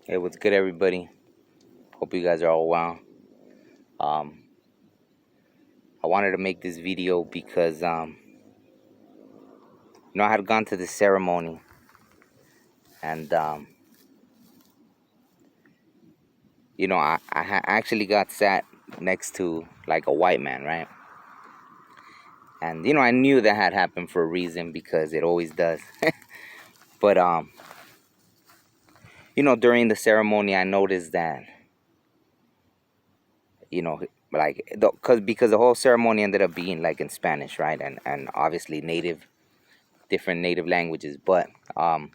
Hey, what's good, everybody? Hope you guys are all well. Um, I wanted to make this video because, I had gone to the ceremony and, I actually got sat next to like a white man, right? And, I knew that had happened for a reason because it always does. But, during the ceremony, I noticed that, you know, because the whole ceremony ended up being like in Spanish, right? And obviously different native languages. But, I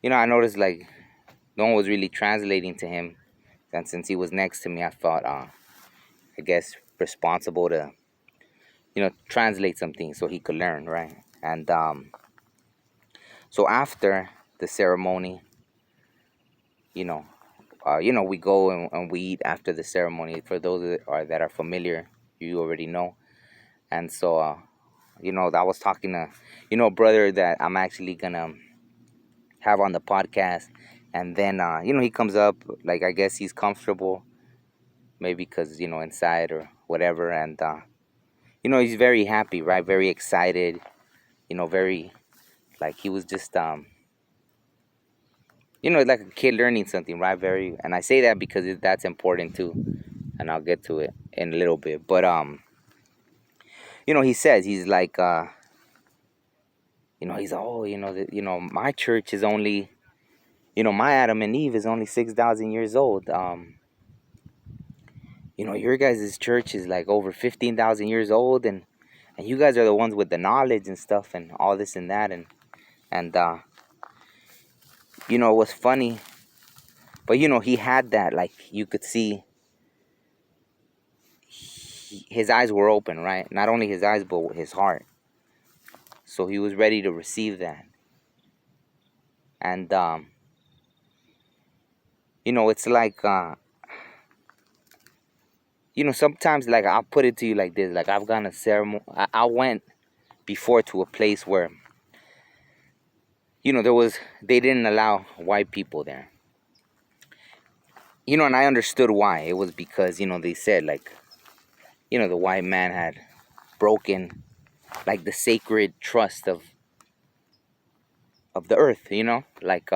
noticed like no one was really translating to him. And since he was next to me, I felt, I guess, responsible to, translate some things so he could learn, right? And so after the ceremony, you know, we go and we eat after the ceremony. For those that are familiar, you already know. And so, I was talking to, a brother that I'm actually gonna have on the podcast. And then, he comes up, like, I guess he's comfortable, maybe because, inside or whatever. And, he's very happy, right? Very excited, very, like, he was just, like a kid learning something, right? Very, and I say that because that's important too. And I'll get to it in a little bit. But, he says, he's like, my church is only, my Adam and Eve is only 6,000 years old. Your guys' church is like over 15,000 years old, and you guys are the ones with the knowledge and stuff and all this and that. And it was funny, but, he had that, like, you could see his eyes were open, right? Not only his eyes, but his heart. So he was ready to receive that. And, it's like, sometimes, like, I'll put it to you like this. Like, I've gone to ceremony. I went before to a place where, they didn't allow white people there. And I understood why. It was because, they said, like, the white man had broken, like, the sacred trust of the earth, like,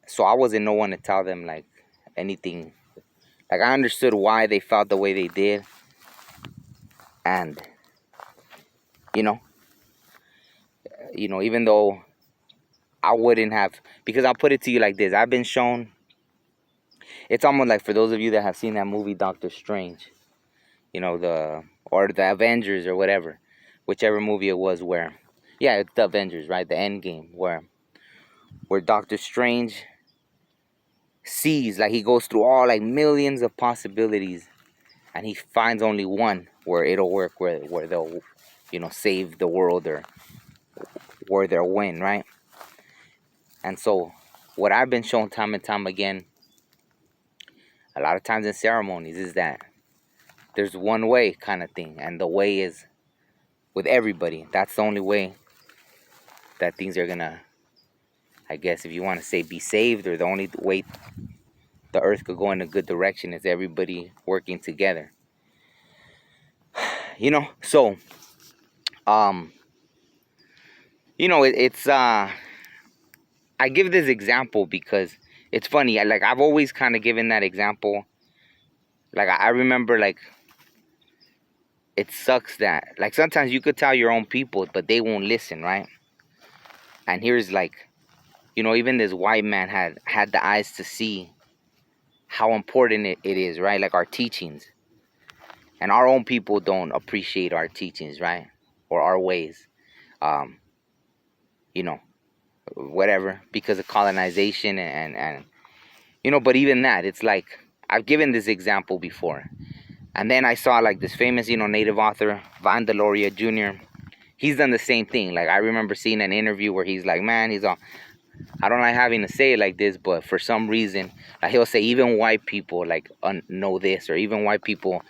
so I wasn't no one to tell them, like, anything. Like, I understood why they felt the way they did. And, you know, even though I wouldn't have, because I'll put it to you like this. I've been shown, it's almost like, for those of you that have seen that movie Doctor Strange, or the Avengers or whatever, whichever movie it was, where, yeah, it's the Avengers, right? The End Game, where Doctor Strange sees, like, he goes through all, like, millions of possibilities, and he finds only one where it'll work, where they'll, save the world, or where they'll win, right? And so, what I've been shown time and time again, a lot of times in ceremonies, is that there's one way kind of thing, and the way is with everybody. That's the only way that things are gonna, I guess, if you want to say, be saved, or the only way the earth could go in a good direction is everybody working together. So, it's I give this example because it's funny. I've always kind of given that example. Like, I remember, like, it sucks that, like, sometimes you could tell your own people, but they won't listen, right? And here's, like, even this white man had the eyes to see how important it is, right? Like, our teachings. And our own people don't appreciate our teachings, right? Or our ways. Um, you know, Whatever, because of colonization and but even that, it's like, I've given this example before. And then I saw, like, this famous, native author, Vandaluria Jr. He's done the same thing. Like, I remember seeing an interview where he's like, man, he's all, I don't like having to say it like this, but for some reason, like, he'll say, even white people, like, know this, or even white people,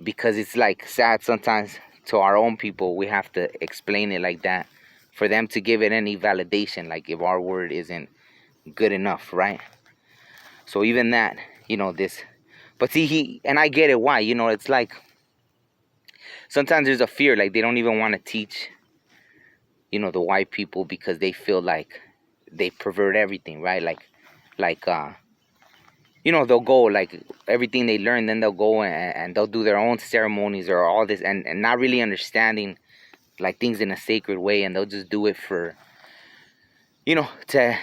because it's, like, sad sometimes to our own people, we have to explain it like that for them to give it any validation, like if our word isn't good enough, right? So even that, this, but see, and I get it why, it's like sometimes there's a fear, like they don't even want to teach, the white people because they feel like they pervert everything, right? Like, they'll go like everything they learn, then they'll go and they'll do their own ceremonies or all this, and not really understanding like things in a sacred way, and they'll just do it for, to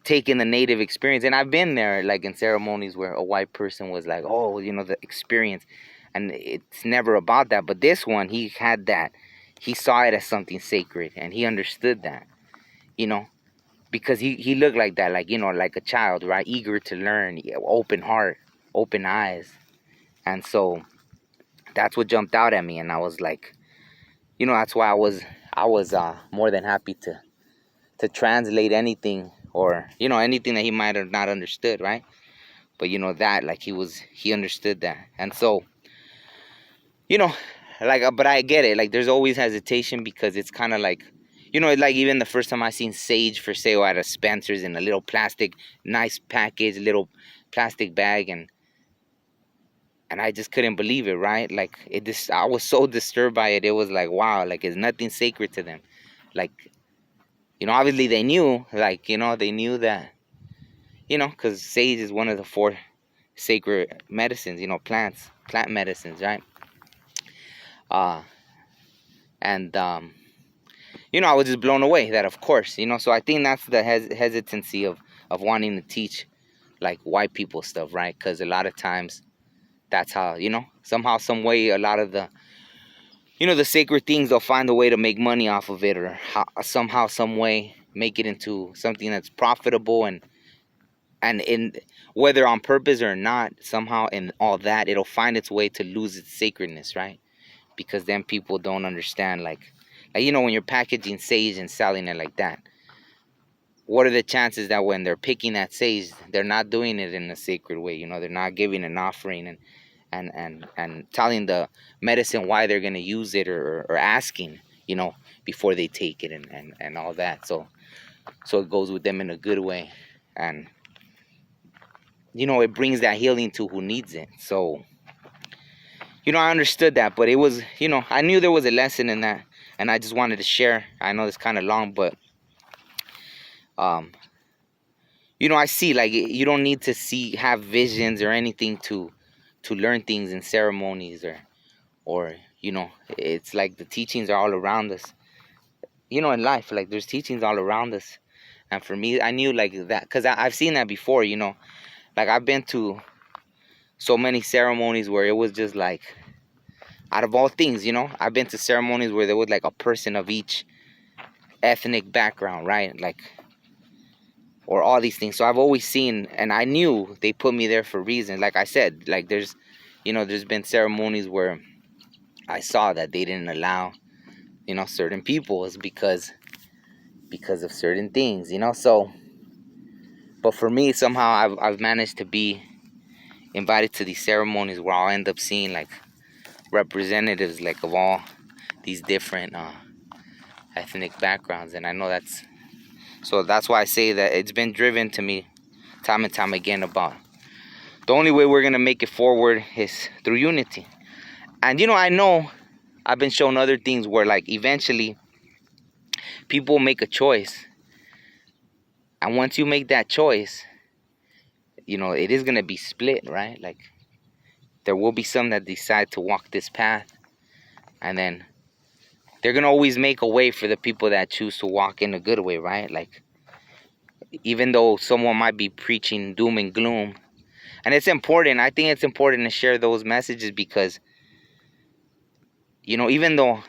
take in the native experience. And I've been there, like in ceremonies where a white person was like, oh, the experience, and it's never about that. But this one, he had that. He saw it as something sacred, and he understood that, because he looked like that, like, like a child, right? Eager to learn, open heart, open eyes. And so that's what jumped out at me, and I was like, that's why I was more than happy to translate anything, or anything that he might have not understood, right? But that, like, he understood that. And so, you know like, but I get it, like there's always hesitation, because it's kind of like, like even the first time I seen sage for sale at a Spencer's in a little plastic, nice package, little plastic bag, and I just couldn't believe it, right? Like, I was so disturbed by it. It was like, wow, like it's nothing sacred to them. Like, obviously they knew, like, they knew that, because sage is one of the 4 sacred medicines, plant medicines, right? And I was just blown away that, of course, so I think that's the hesitancy of wanting to teach like white people stuff, right? Because a lot of times that's how, somehow, some way, a lot of the, the sacred things, they'll find a way to make money off of it, or somehow, some way, make it into something that's profitable, and in, whether on purpose or not, somehow in all that, it'll find its way to lose its sacredness, right? Because then people don't understand, like, when you're packaging sage and selling it like that, what are the chances that when they're picking that sage, they're not doing it in a sacred way? They're not giving an offering and telling the medicine why they're going to use it, or asking, before they take it, and all that. So it goes with them in a good way, and it brings that healing to who needs it. So I understood that, but it was, I knew there was a lesson in that, and I just wanted to share. I know it's kind of long, but I see, like, you don't need to have visions or anything to learn things in ceremonies, or it's like the teachings are all around us, in life. Like, there's teachings all around us. And for me, I knew like that, because I've seen that before, like I've been to so many ceremonies where it was just like, out of all things, I've been to ceremonies where there was like a person of each ethnic background, right? Like, or all these things. So I've always seen, and I knew they put me there for a reason. Like I said, like there's been ceremonies where I saw that they didn't allow, certain peoples because of certain things, So, but for me, somehow I've managed to be invited to these ceremonies where I'll end up seeing like representatives, like, of all these different ethnic backgrounds. And I know that's why I say that it's been driven to me time and time again about the only way we're going to make it forward is through unity. And I know I've been shown other things where, like, eventually people make a choice, and once you make that choice, it is going to be split, right? Like, there will be some that decide to walk this path, and then they're going to always make a way for the people that choose to walk in a good way, right? Like, even though someone might be preaching doom and gloom, and it's important, I think it's important to share those messages, because even though,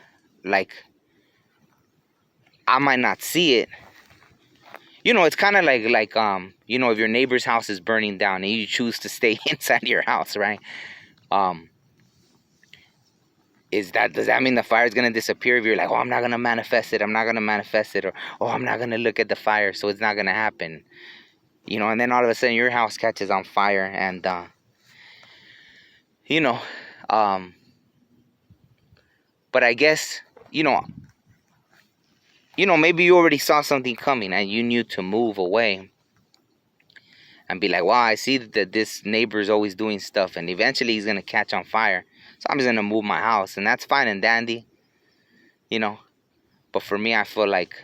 like, I might not see it, it's kind of like if your neighbor's house is burning down and you choose to stay inside your house, right? Does that mean the fire is going to disappear? If you're like, oh, I'm not going to manifest it, or, oh, I'm not going to look at the fire, so it's not going to happen, and then all of a sudden your house catches on fire, and but I guess, maybe you already saw something coming and you knew to move away and be like, wow, I see that this neighbor is always doing stuff and eventually he's going to catch on fire. So I'm just going to move my house, and that's fine and dandy, But for me, I feel like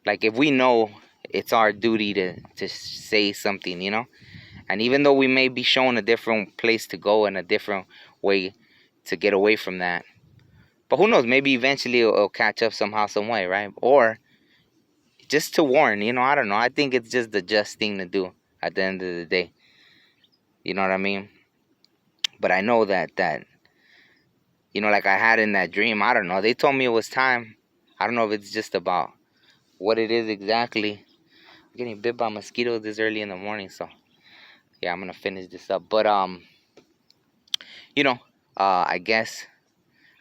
if we know, it's our duty to say something, And even though we may be shown a different place to go and a different way to get away from that, but who knows, maybe eventually it'll catch up somehow, some way, right? Or just to warn, I don't know. I think it's just the just thing to do at the end of the day. You know what I mean? But I know that like I had in that dream, I don't know. They told me it was time. I don't know if it's just about what it is exactly. I'm getting bit by mosquitoes this early in the morning, so yeah, I'm gonna finish this up. But I guess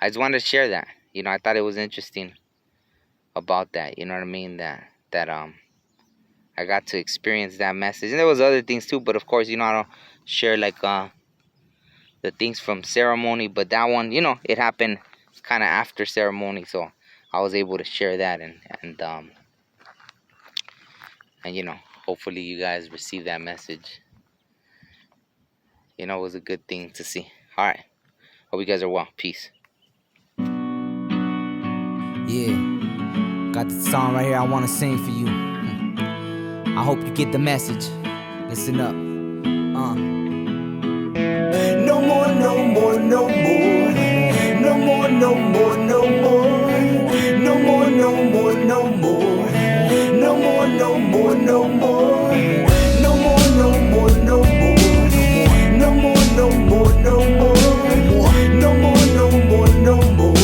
I just wanted to share that. I thought it was interesting about that. You know what I mean? That I got to experience that message, and there was other things too. But of course, I don't share like the things from ceremony. But that one, it happened kind of after ceremony, so I was able to share that, and hopefully you guys receive that message. It was a good thing to see. All right, hope you guys are well. Peace. Yeah, got the song right here I want to sing for you. I hope you get the message. Listen up. No more, no more, no more. No more, no more, no more. No more, no more, no more. No more, no more, no more. No more, no more, no more. No more, no more, no more. No more, no more, no more.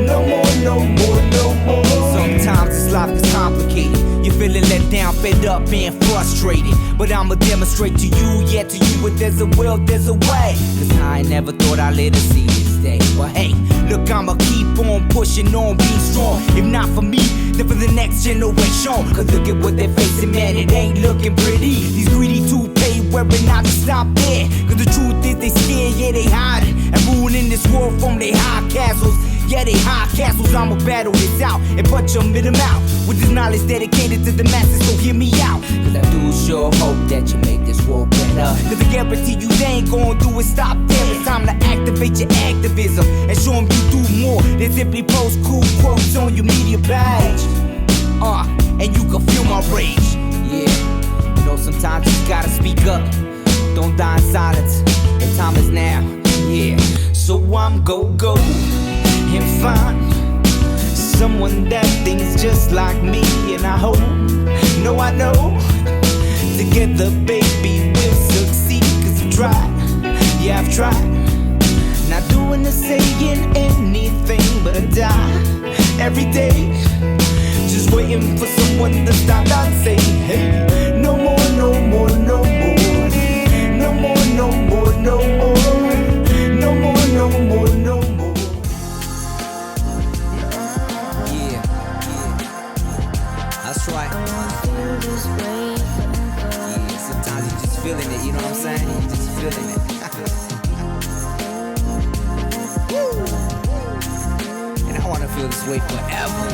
No more, no more, no more. Sometimes this life is complicated. You're feeling let down, fed up, and frustrated. But I'ma demonstrate to you, to you, if there's a will, there's a way. Cause I ain't never thought I'd live to see this day. But hey, look, I'ma keep on pushing on, being strong. If not for me, then for the next generation. Cause look at what they're facing, man, it ain't looking pretty. These greedy two-pay wearing out to stop there. Cause the truth is they scared, they hiding and ruling this world from their high castles. They high castles, I'ma battle this out and punch them in the mouth with this knowledge dedicated to the masses, so hear me out. Cause I do sure hope that you make this world better. Cause I guarantee you they ain't gonna do it, stop there. It's time to activate your activism and show them you do more than simply post cool quotes on your media page. And you can feel my rage. Yeah, sometimes you gotta speak up. Don't die in silence, the time is now. Yeah, so I'm go and find someone that thinks just like me. And I hope, no I know, together baby we'll succeed. Cause I've tried, I've tried. Not doing or saying anything but I die every day. Just waiting for someone to stop and say, hey, no more, no more, no more. No more, no more, no more. No more, no more, no more. Yeah, that's right. Yeah, sometimes you just feeling it, you know what I'm saying? You just feeling it. And I wanna feel this way forever.